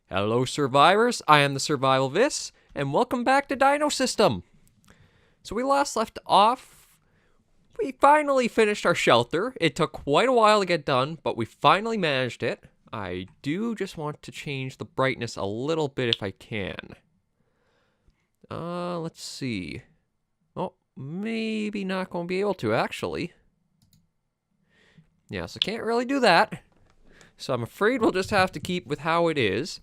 Hello survivors, I am the SurvivalVis, and welcome back to Dinosystem. So we last left off, we finally finished our shelter. It took quite a while to get done, but we finally managed it. I do just want to change the brightness a little bit if I can. Let's see. Oh, maybe not going to be able to actually. Yeah, so can't really do that. So I'm afraid we'll just have to keep with how it is.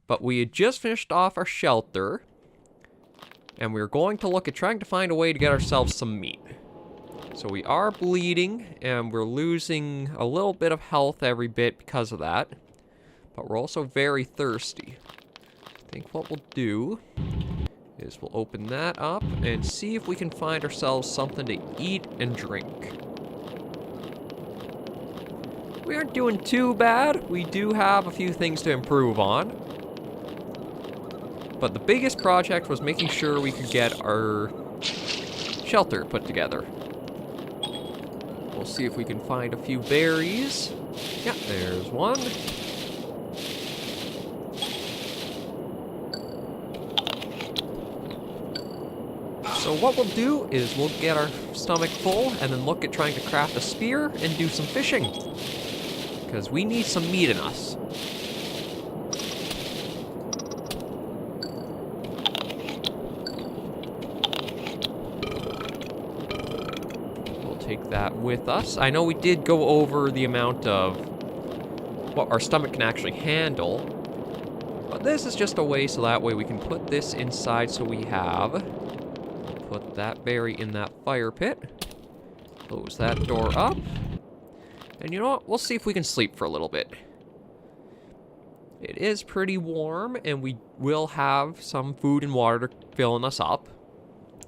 But we had just finished off our shelter, and we were going to look at trying to find a way to get ourselves some meat. So we are bleeding, and we're losing a little bit of health every bit because of that. But we're also very thirsty. I think what we'll do is we'll open that up and see if we can find ourselves something to eat and drink. We aren't doing too bad. We do have a few things to improve on. But the biggest project was making sure we could get our shelter put together. We'll see if we can find a few berries. Yeah, there's one. So what we'll do is we'll get our stomach full and then look at trying to craft a spear and do some fishing. Because we need some meat in us. Take that with us. I know we did go over the amount of what our stomach can actually handle, but this is just a way so that way we can put this inside. So we have put that berry in that fire pit, close that door up, and you know what, we'll see if we can sleep for a little bit. It is pretty warm and we will have some food and water filling us up.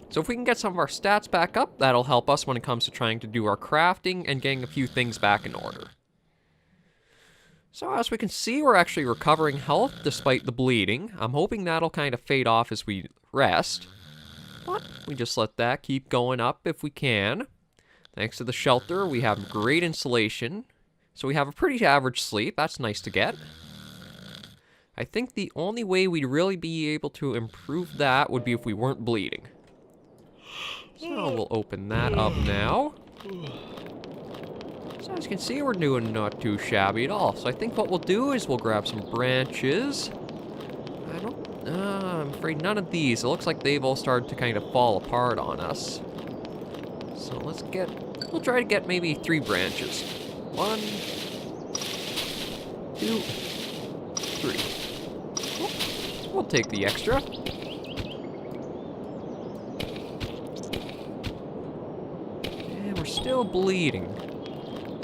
So if we can get some of our stats back up, that'll help us when it comes to trying to do our crafting and getting a few things back in order. So as we can see, we're actually recovering health despite the bleeding. I'm hoping that'll kind of fade off as we rest. But we just let that keep going up if we can. Thanks to the shelter, we have great insulation. So we have a pretty average sleep. That's nice to get. I think the only way we'd really be able to improve that would be if we weren't bleeding. So we'll open that up now. So as you can see, we're doing not too shabby at all. So I think what we'll do is we'll grab some branches. I'm afraid none of these. It looks like they've all started to kind of fall apart on us. So we'll try to get maybe 3 branches. 1, 2, 3. We'll take the extra. Still bleeding.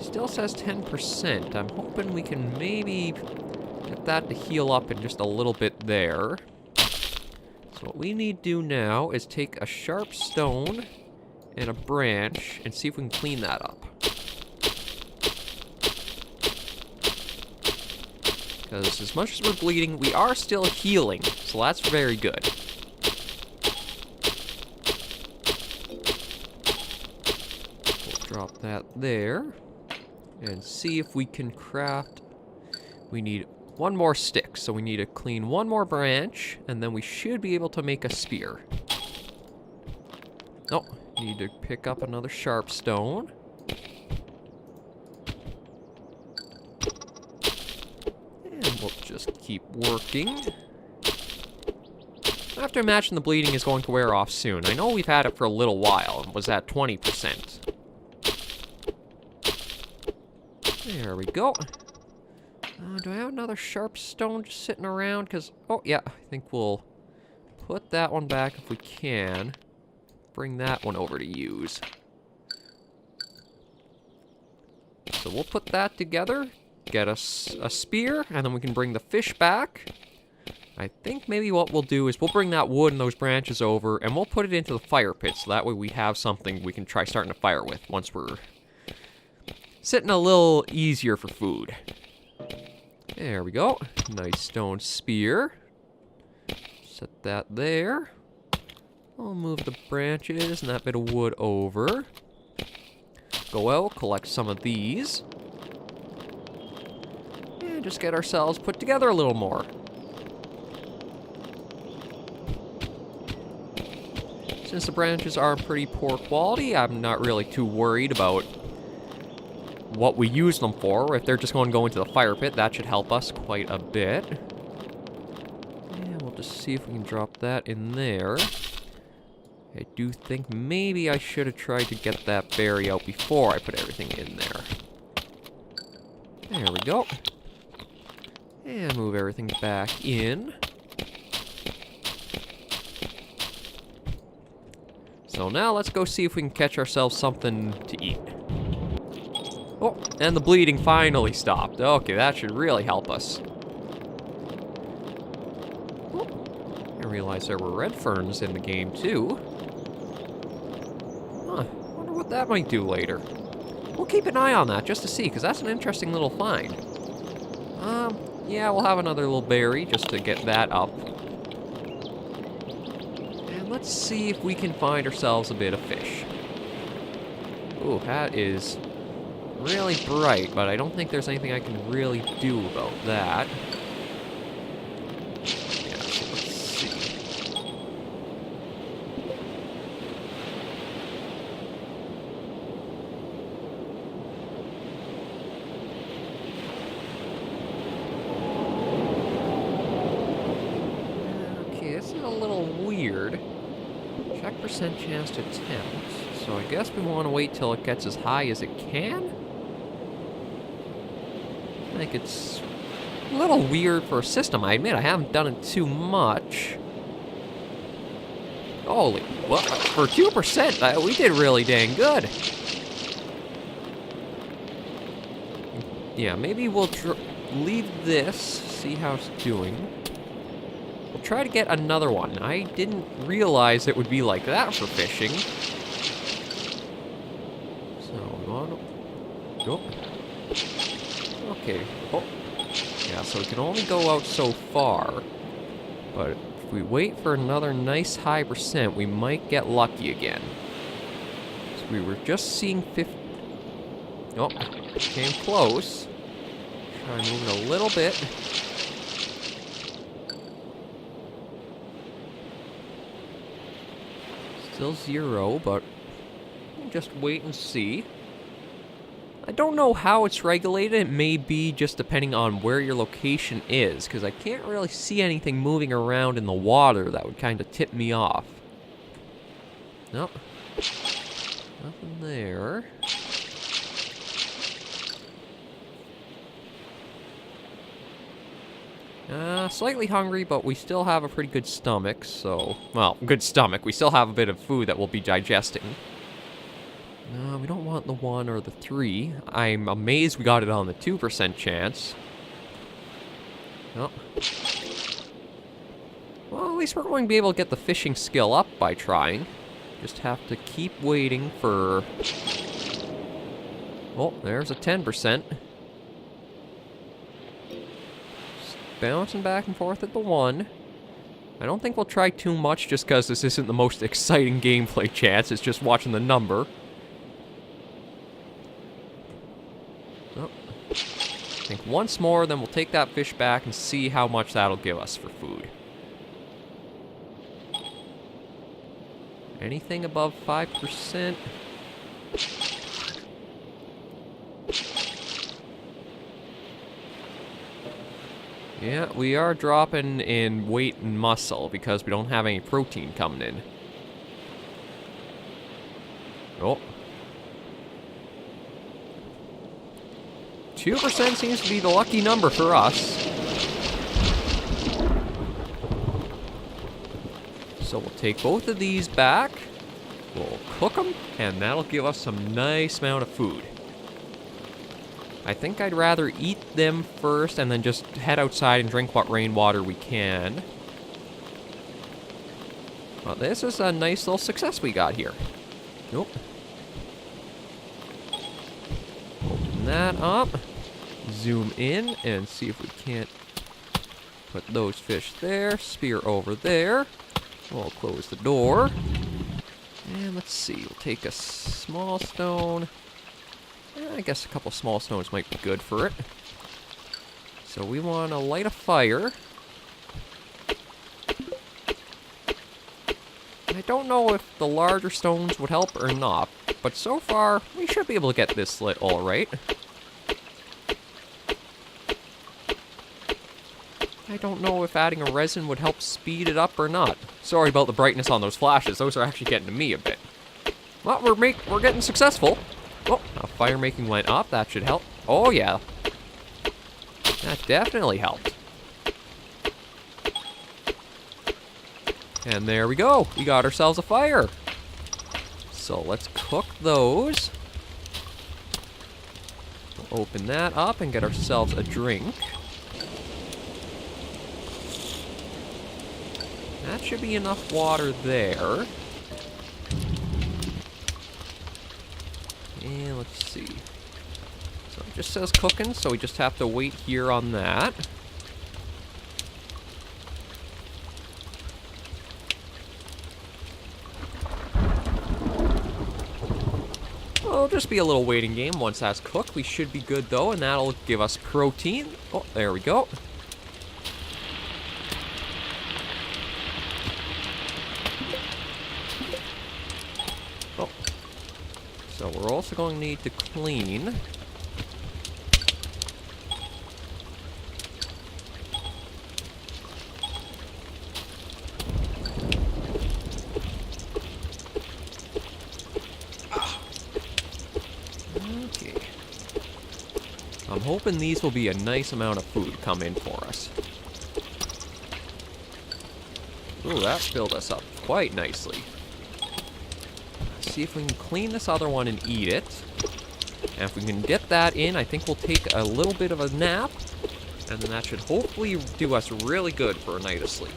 Still says 10%. I'm hoping we can maybe get that to heal up in just a little bit there. So what we need to do now is take a sharp stone and a branch and see if we can clean that up. Because as much as we're bleeding, we are still healing. So that's very good. Drop that there, and see if we can craft. We need 1 more stick, so we need to clean 1 more branch, and then we should be able to make a spear. Oh, need to pick up another sharp stone. And we'll just keep working. I have to imagine the bleeding is going to wear off soon. I know we've had it for a little while, and was at 20%. There we go. Do I have another sharp stone just sitting around? Because, oh yeah, I think we'll put that one back if we can. Bring that one over to use. So we'll put that together, get us a spear, and then we can bring the fish back. I think maybe what we'll do is we'll bring that wood and those branches over, and we'll put it into the fire pit, so that way we have something we can try starting a fire with once we're sitting a little easier for food. There we go. Nice stone spear. Set that there. I'll move the branches and that bit of wood over. Go out, collect some of these. And just get ourselves put together a little more. Since the branches are pretty poor quality, I'm not really too worried about what we use them for. If they're just going to go into the fire pit, that should help us quite a bit. And we'll just see if we can drop that in there. I do think maybe I should have tried to get that berry out before I put everything in there. There we go. And move everything back in. So now let's go see if we can catch ourselves something to eat. Oh, and the bleeding finally stopped. Okay, that should really help us. Oh, I realized there were red ferns in the game too. Huh, wonder what that might do later. We'll keep an eye on that just to see, because that's an interesting little find. Yeah, we'll have another little berry just to get that up. And let's see if we can find ourselves a bit of fish. Ooh, that is really bright, but I don't think there's anything I can really do about that. Yeah, so let's see. Okay, this is a little weird. Check % chance to attempt. So I guess we want to wait till it gets as high as it can? I think it's a little weird for a system. I admit I haven't done it too much. Holy, well, for 2%, we did really dang good. Yeah, maybe we'll leave this, see how it's doing. We'll try to get another one. I didn't realize it would be like that for fishing. So, we want to... Oh. Okay. Oh. Yeah, so we can only go out so far. But if we wait for another nice high %, we might get lucky again. So we were just seeing 50... Oh, came close. Try moving a little bit. Still 0, but we'll just wait and see. I don't know how it's regulated. It may be just depending on where your location is, because I can't really see anything moving around in the water that would kind of tip me off. Nope. Nothing there. Slightly hungry, but we still have a pretty good stomach, so... Well, good stomach. We still have a bit of food that we'll be digesting. No, we don't want the 1 or the 3. I'm amazed we got it on the 2% chance. Oh. Well, at least we're going to be able to get the fishing skill up by trying. Just have to keep waiting for... Oh, there's a 10%. Bouncing back and forth at the 1. I don't think we'll try too much just because this isn't the most exciting gameplay chance. It's just watching the number. Oh. I think once more, then we'll take that fish back and see how much that'll give us for food. Anything above 5%? Yeah, we are dropping in weight and muscle because we don't have any protein coming in. Oh. 2% seems to be the lucky number for us. So we'll take both of these back, we'll cook them, and that'll give us some nice amount of food. I think I'd rather eat them first and then just head outside and drink what rainwater we can. Well, this is a nice little success we got here. Nope. Open that up. Zoom in and see if we can't put those fish there. Spear over there. We'll close the door. And let's see. We'll take a small stone. I guess a couple small stones might be good for it. So we want to light a fire. I don't know if the larger stones would help or not, but so far, we should be able to get this lit all right. I don't know if adding a resin would help speed it up or not. Sorry about the brightness on those flashes. Those are actually getting to me a bit. Well, we're getting successful. Oh, now fire making went up. That should help. Oh, yeah. That definitely helped. And there we go. We got ourselves a fire. So let's cook those. We'll open that up and get ourselves a drink. That should be enough water there. And let's see. So it just says cooking, so we just have to wait here on that. It'll just be a little waiting game. Once that's cooked, we should be good though, and that'll give us protein. Oh, there we go. Oh. So we're also going to need to clean. I'm hoping these will be a nice amount of food come in for us. Ooh, that filled us up quite nicely. Let's see if we can clean this other one and eat it. And if we can get that in, I think we'll take a little bit of a nap. And then that should hopefully do us really good for a night of sleep.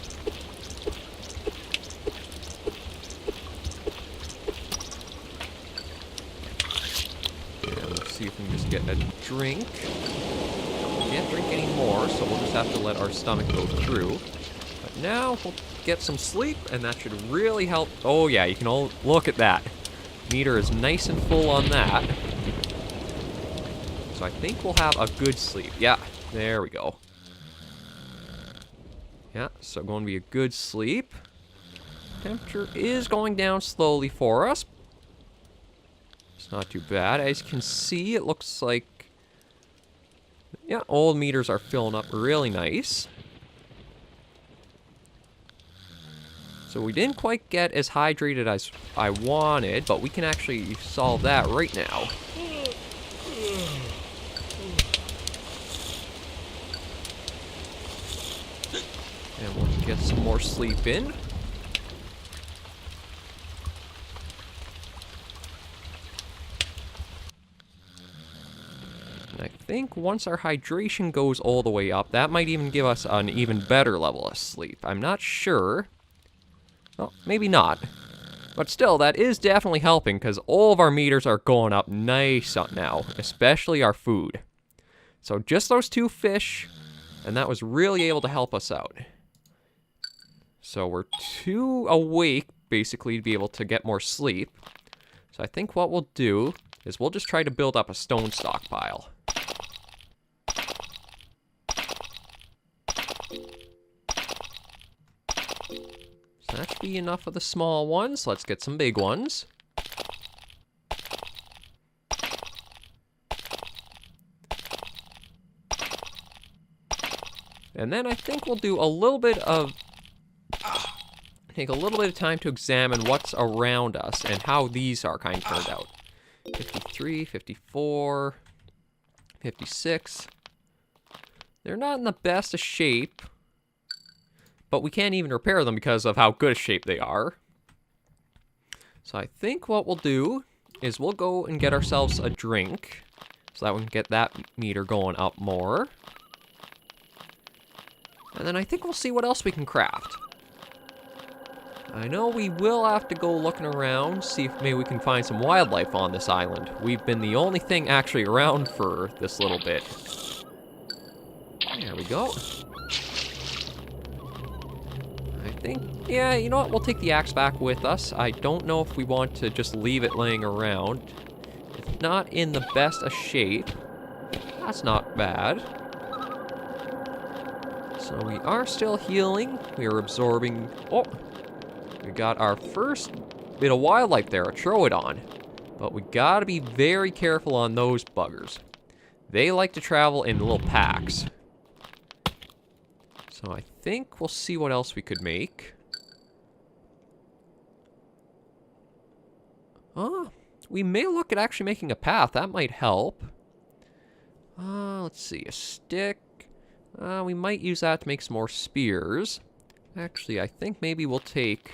See if we can just get a drink. We can't drink anymore, so we'll just have to let our stomach go through. But now we'll get some sleep, and that should really help. Oh yeah, you can all look at that. Meter is nice and full on that. So I think we'll have a good sleep. Yeah, there we go. Yeah, so going to be a good sleep. Temperature is going down slowly for us. It's not too bad. As you can see, it looks like, yeah, all meters are filling up really nice. So we didn't quite get as hydrated as I wanted, but we can actually solve that right now. And we'll get some more sleep in. I think once our hydration goes all the way up, that might even give us an even better level of sleep. I'm not sure. Well, maybe not. But still, that is definitely helping because all of our meters are going up nice now, especially our food. So just those two fish, and that was really able to help us out. So we're too awake, basically, to be able to get more sleep. So I think what we'll do is we'll just try to build up a stone stockpile. So that should be enough of the small ones. Let's get some big ones. And then I think we'll do a little bit of... take a little bit of time to examine what's around us and how these are kind of turned out. 53, 54, 56. They're not in the best of shape, but we can't even repair them because of how good a shape they are. So I think what we'll do is we'll go and get ourselves a drink so that we can get that meter going up more. And then I think we'll see what else we can craft. I know we will have to go looking around, see if maybe we can find some wildlife on this island. We've been the only thing actually around for this little bit. There we go. I think, yeah, you know what? We'll take the axe back with us. I don't know if we want to just leave it laying around. It's not in the best of shape. That's not bad. So we are still healing. We are absorbing... Oh! We got our first bit of wildlife there, a Troodon. But we gotta be very careful on those buggers. They like to travel in little packs. So I think we'll see what else we could make. We may look at actually making a path. That might help. Let's see, a stick. We might use that to make some more spears. Actually, I think maybe we'll take...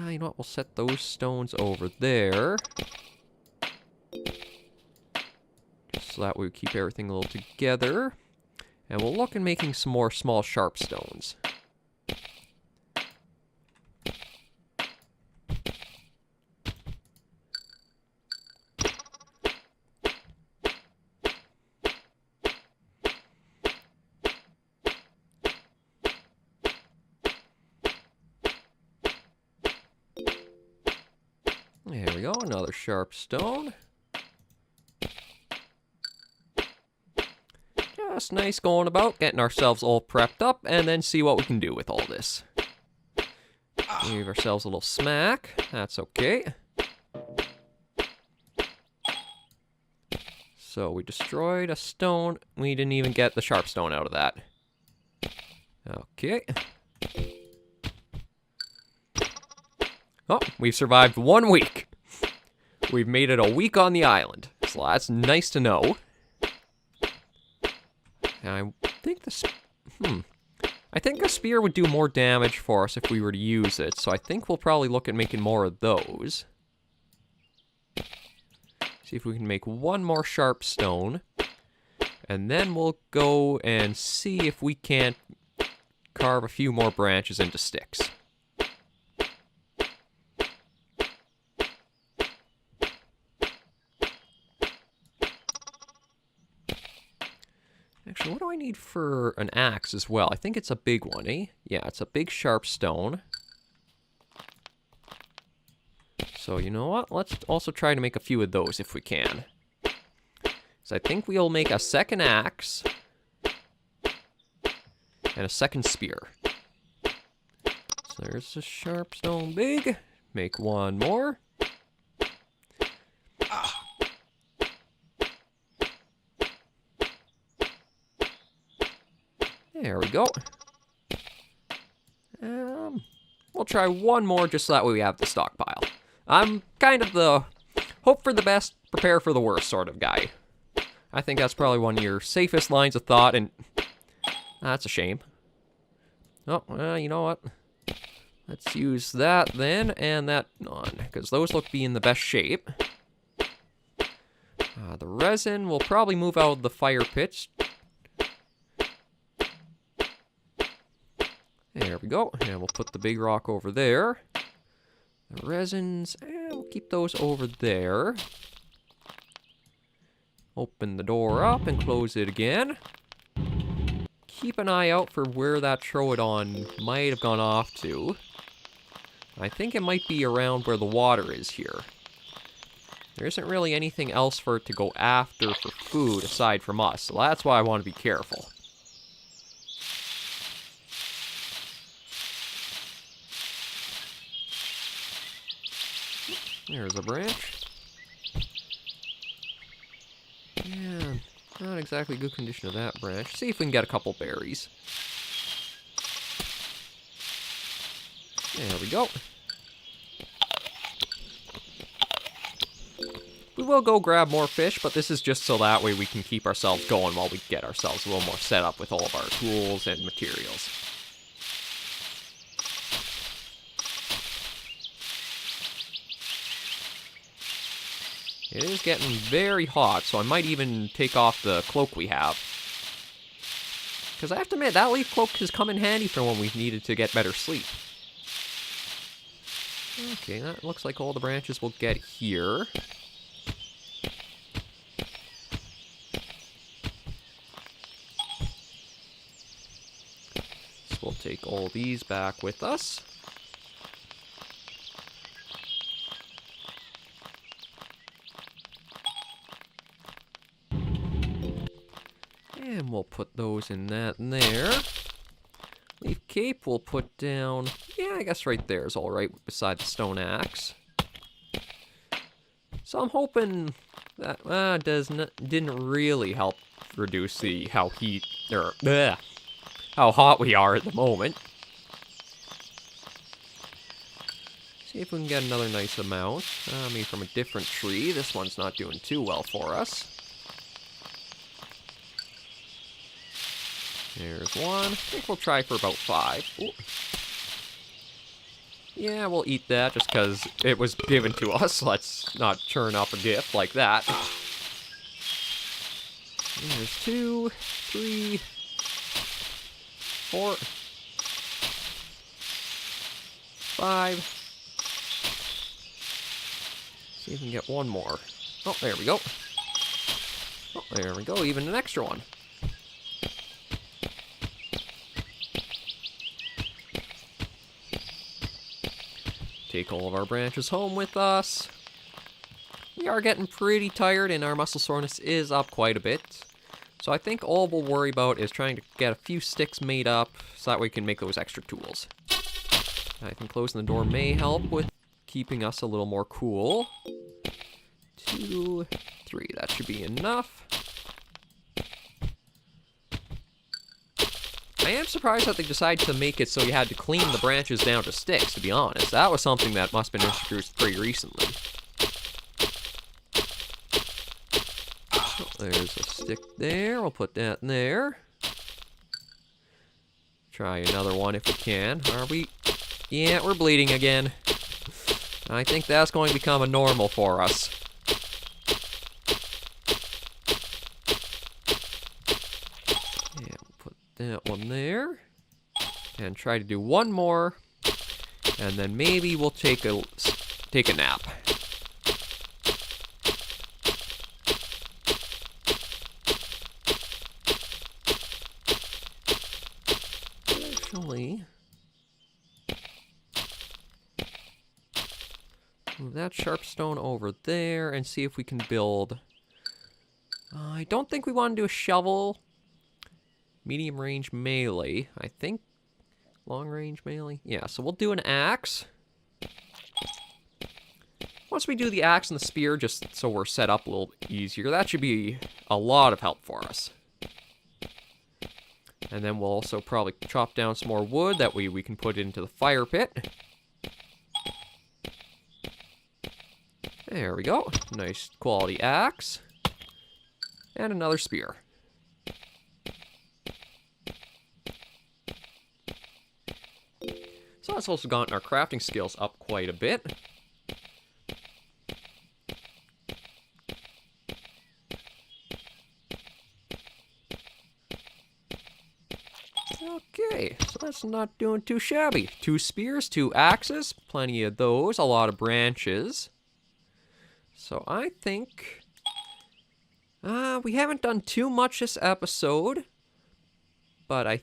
you know what, we'll set those stones over there. Just so that we keep everything a little together. And we'll look at making some more small sharp stones. There we go, another sharp stone. Just nice going about, getting ourselves all prepped up, and then see what we can do with all this. Give ourselves a little smack, that's okay. So we destroyed a stone, we didn't even get the sharp stone out of that. Okay. Oh, we've survived 1 week. We've made it a week on the island. So that's nice to know. And I think I think a spear would do more damage for us if we were to use it. So I think we'll probably look at making more of those. See if we can make one more sharp stone. And then we'll go and see if we can't carve a few more branches into sticks. Actually, what do I need for an axe as well? I think it's a big one, eh? Yeah, it's a big sharp stone. So, you know what? Let's also try to make a few of those if we can. So I think we'll make a second axe and a second spear. So there's a sharp stone big. Make one more. There we go. We'll try one more just so that way we have the stockpile. I'm kind of the hope for the best, prepare for the worst sort of guy. I think that's probably one of your safest lines of thought, and that's a shame. Oh, well, you know what? Let's use that then, and that on, because those look to be in the best shape. The resin will probably move out of the fire pits. There we go, and we'll put the big rock over there. The resins, we'll keep those over there. Open the door up and close it again. Keep an eye out for where that Troodon might have gone off to. I think it might be around where the water is here. There isn't really anything else for it to go after for food aside from us, so that's why I want to be careful. There's a branch. Yeah, not exactly good condition of that branch. See if we can get a couple berries. There we go. We will go grab more fish, but this is just so that way we can keep ourselves going while we get ourselves a little more set up with all of our tools and materials. It is getting very hot, so I might even take off the cloak we have. Because I have to admit, that leaf cloak has come in handy for when we've needed to get better sleep. Okay, that looks like all the branches we'll get here. So we'll take all these back with us. And we'll put those in that and there. Leave cape, we'll put down... Yeah, I guess right there is all right beside the stone axe. So I'm hoping that didn't really help reduce how hot we are at the moment. See if we can get another nice amount. Maybe from a different tree. This one's not doing too well for us. There's one. I think we'll try for about 5. Ooh. Yeah, we'll eat that just because it was given to us. Let's not churn up a gift like that. There's 2, 3, 4, 5. See if we can get one more. Oh, there we go. Oh, there we go. Even an extra one. Take all of our branches home with us. We are getting pretty tired and our muscle soreness is up quite a bit. So I think all we'll worry about is trying to get a few sticks made up so that way we can make those extra tools. I think closing the door may help with keeping us a little more cool. 2, 3, that should be enough. I am surprised that they decided to make it so you had to clean the branches down to sticks, to be honest. That was something that must have been introduced pretty recently. Oh, there's a stick there. We'll put that in there. Try another one if we can. Are we? Yeah, we're bleeding again. I think that's going to become a normal for us. That one there, and try to do one more, and then maybe we'll take a nap. Actually, move that sharp stone over there and see if we can build. I don't think we want to do a shovel. Medium range melee, I think. Long range melee? Yeah, so we'll do an axe. Once we do the axe and the spear, just so we're set up a little easier, that should be a lot of help for us. And then we'll also probably chop down some more wood, that way we can put it into the fire pit. There we go. Nice quality axe. And another spear. So that's also gotten our crafting skills up quite a bit. Okay, so that's not doing too shabby. 2 spears, 2 axes, plenty of those, a lot of branches. So I think we haven't done too much this episode, but I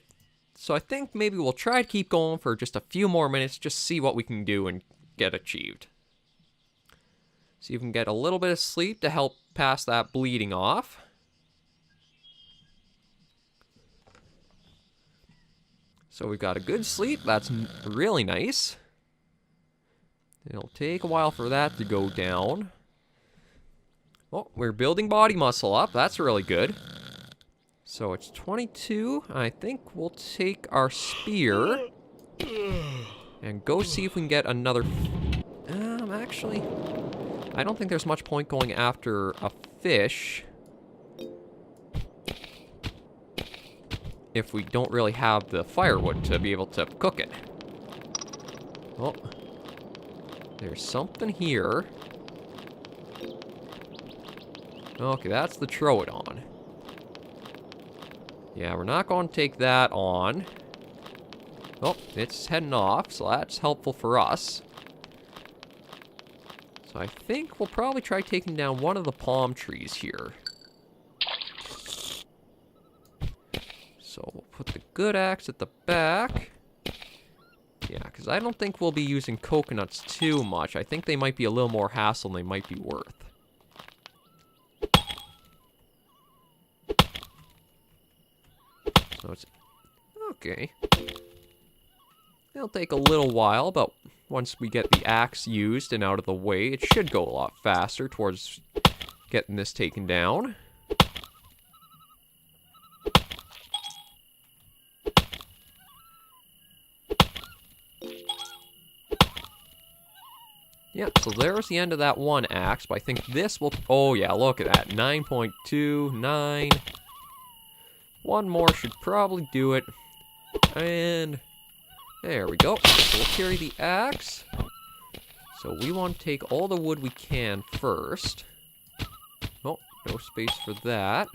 think maybe we'll try to keep going for just a few more minutes, just see what we can do and get achieved. See if we can get a little bit of sleep to help pass that bleeding off. So we've got a good sleep, that's really nice. It'll take a while for that to go down. Oh, we're building body muscle up, that's really good. So it's 22. I think we'll take our spear and go see if we can get another... actually, I don't think there's much point going after a fish if we don't really have the firewood to be able to cook it. Oh, there's something here. Okay, that's the Troodon. Yeah, we're not going to take that on. Oh, it's heading off, so that's helpful for us. So I think we'll probably try taking down one of the palm trees here. So we'll put the good axe at the back. Yeah, because I don't think we'll be using coconuts too much. I think they might be a little more hassle than they might be worth. So it's... okay. It'll take a little while, but once we get the axe used and out of the way, it should go a lot faster towards getting this taken down. Yep, so there's the end of that one axe, but I think this will... Oh yeah, look at that. 9.29. One more should probably do it. And there we go. So we'll carry the axe. So we want to take all the wood we can first. Oh, no space for that.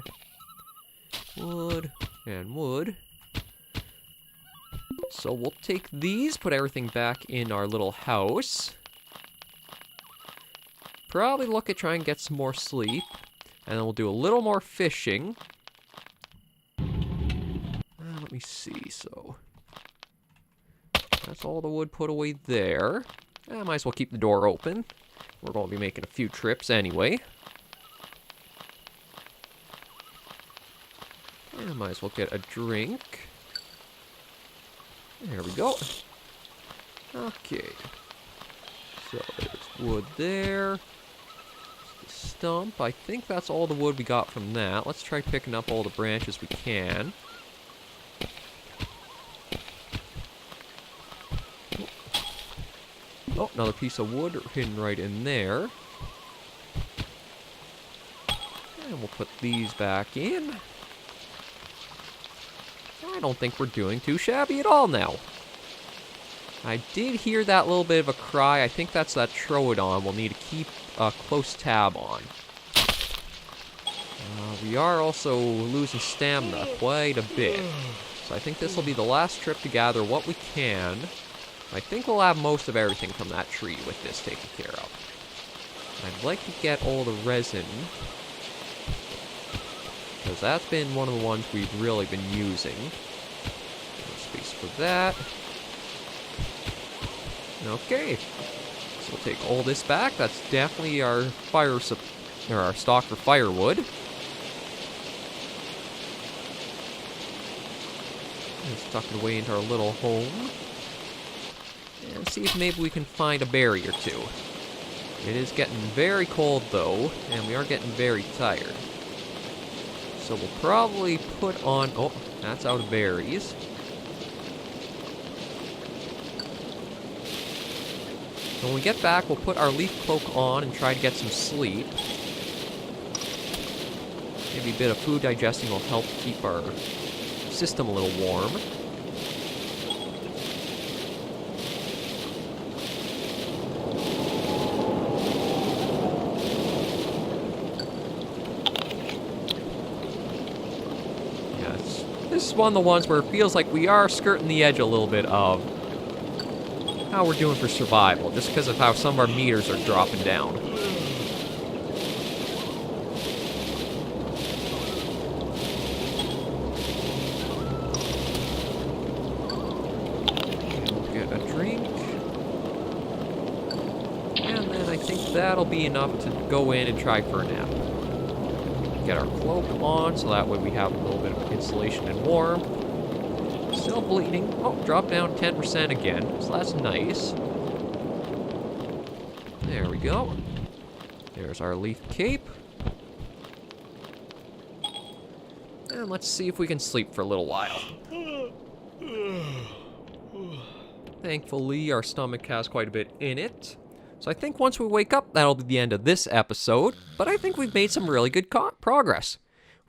Wood and wood. So we'll take these, put everything back in our little house. Probably look at trying to get some more sleep. And then we'll do a little more fishing. Let me see, so... That's all the wood put away there. I might as well keep the door open. We're going to be making a few trips anyway. I might as well get a drink. There we go. Okay. So there's wood there. The stump. I think that's all the wood we got from that. Let's try picking up all the branches we can. Oh, another piece of wood hidden right in there. And we'll put these back in. I don't think we're doing too shabby at all now. I did hear that little bit of a cry. I think that's that Troodon we'll need to keep a close tab on. We are also losing stamina quite a bit. So I think this will be the last trip to gather what we can. I think we'll have most of everything from that tree with this taken care of. I'd like to get all the resin, because that's been one of the ones we've really been using. No space for that. Okay, so we'll take all this back. That's definitely our our stock for firewood. Let's tuck it away into our little home. And see if maybe we can find a berry or two. It is getting very cold though, and we are getting very tired. So we'll probably put on... Oh, that's out of berries. When we get back, we'll put our leaf cloak on and try to get some sleep. Maybe a bit of food digesting will help keep our system a little warm. This is one of the ones where it feels like we are skirting the edge a little bit of how we're doing for survival, just because of how some of our meters are dropping down. We'll get a drink. And then I think that'll be enough to go in and try for a nap. Get our cloak on, so that way we have a little bit of insulation and warm. Still bleeding. Oh, dropped down 10% again, so that's nice. There we go. There's our leaf cape. And let's see if we can sleep for a little while. Thankfully, our stomach has quite a bit in it. So I think once we wake up, that'll be the end of this episode. But I think we've made some really good progress.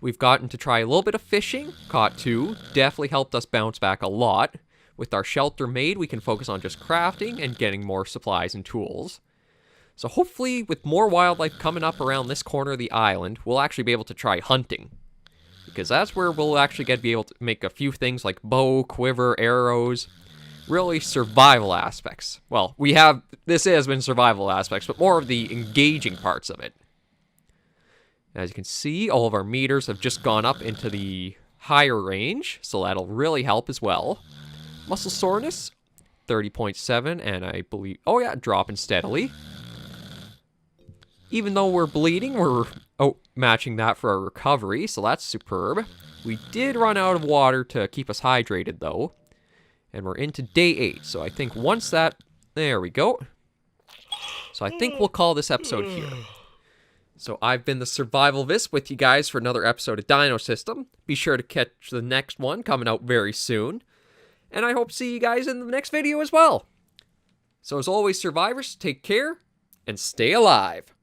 We've gotten to try a little bit of fishing. Caught 2. Definitely helped us bounce back a lot. With our shelter made, we can focus on just crafting and getting more supplies and tools. So hopefully, with more wildlife coming up around this corner of the island, we'll actually be able to try hunting. Because that's where we'll actually be able to make a few things like bow, quiver, arrows. Really survival aspects. Well, this has been survival aspects, but more of the engaging parts of it. As you can see, all of our meters have just gone up into the higher range, so that'll really help as well. Muscle soreness, 30.7, and I believe, oh yeah, dropping steadily. Even though we're bleeding, we're matching that for our recovery, so that's superb. We did run out of water to keep us hydrated, though. And we're into day 8. So I think once that... There we go. So I think we'll call this episode here. So I've been the SurvivalVis with you guys for another episode of Dinosystem. Be sure to catch the next one coming out very soon. And I hope to see you guys in the next video as well. So as always, survivors, take care and stay alive.